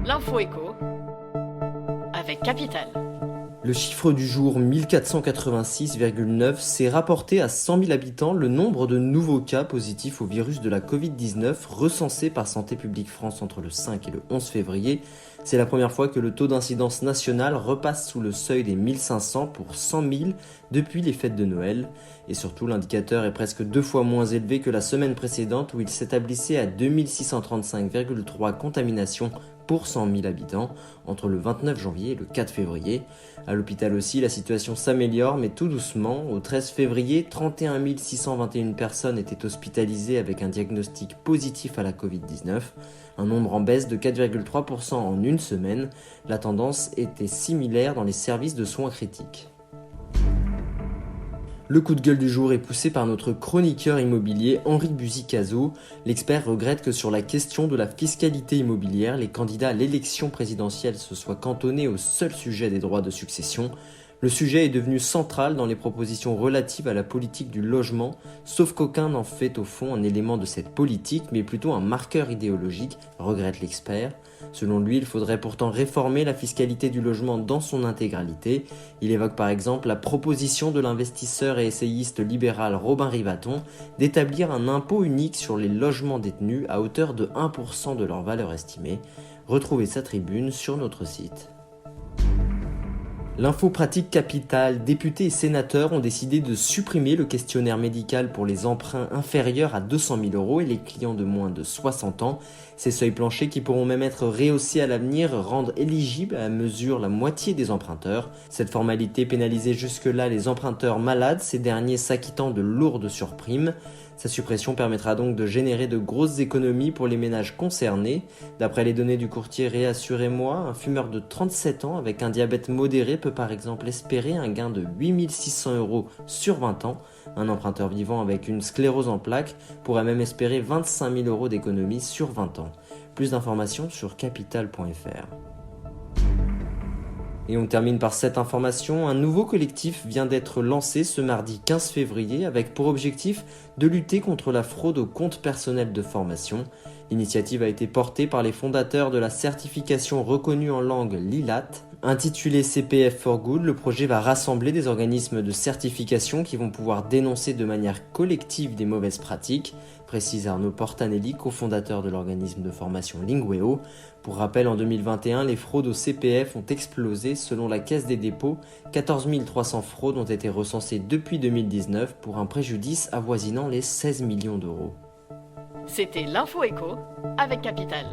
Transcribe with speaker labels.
Speaker 1: L'info écho avec Capital.
Speaker 2: Le chiffre du jour 1486,9 s'est rapporté à 100 000 habitants le nombre de nouveaux cas positifs au virus de la Covid-19 recensés par Santé publique France entre le 5 et le 11 février. C'est la première fois que le taux d'incidence nationale repasse sous le seuil des 1500 pour 100 000 depuis les fêtes de Noël. Et surtout, l'indicateur est presque 2 fois moins élevé que la semaine précédente où il s'établissait à 2635,3 contaminations pour 100 000 habitants entre le 29 janvier et le 4 février. À l'hôpital aussi, la situation s'améliore, mais tout doucement. Au 13 février, 31 621 personnes étaient hospitalisées avec un diagnostic positif à la Covid-19, un nombre en baisse de 4,3% en une semaine. La tendance était similaire dans les services de soins critiques. Le coup de gueule du jour est poussé par notre chroniqueur immobilier Henri Buzy-Cazot. L'expert regrette que sur la question de la fiscalité immobilière, les candidats à l'élection présidentielle se soient cantonnés au seul sujet des droits de succession. Le sujet est devenu central dans les propositions relatives à la politique du logement, sauf qu'aucun n'en fait au fond un élément de cette politique, mais plutôt un marqueur idéologique, regrette l'expert. Selon lui, il faudrait pourtant réformer la fiscalité du logement dans son intégralité. Il évoque par exemple la proposition de l'investisseur et essayiste libéral Robin Rivaton d'établir un impôt unique sur les logements détenus à hauteur de 1% de leur valeur estimée. Retrouvez sa tribune sur notre site. L'info pratique capitale, députés et sénateurs ont décidé de supprimer le questionnaire médical pour les emprunts inférieurs à 200 000 € et les clients de moins de 60 ans. Ces seuils planchers qui pourront même être rehaussés à l'avenir rendent éligibles à la mesure la moitié des emprunteurs. Cette formalité pénalisait jusque-là les emprunteurs malades, ces derniers s'acquittant de lourdes surprimes. Sa suppression permettra donc de générer de grosses économies pour les ménages concernés. D'après les données du courtier Réassurez-moi, un fumeur de 37 ans avec un diabète modéré peut par exemple espérer un gain de 8 600 € sur 20 ans. Un emprunteur vivant avec une sclérose en plaques pourrait même espérer 25 000 € d'économies sur 20 ans. Plus d'informations sur capital.fr. Et on termine par cette information, un nouveau collectif vient d'être lancé ce mardi 15 février avec pour objectif de lutter contre la fraude au compte personnel de formation. L'initiative a été portée par les fondateurs de la certification reconnue en langue LILAT. Intitulé CPF for Good, le projet va rassembler des organismes de certification qui vont pouvoir dénoncer de manière collective des mauvaises pratiques, précise Arnaud Portanelli, cofondateur de l'organisme de formation Lingueo. Pour rappel, en 2021, les fraudes au CPF ont explosé. Selon la Caisse des dépôts, 14 300 fraudes ont été recensées depuis 2019 pour un préjudice avoisinant les 16 millions d'euros.
Speaker 1: C'était l'info écho avec Capital.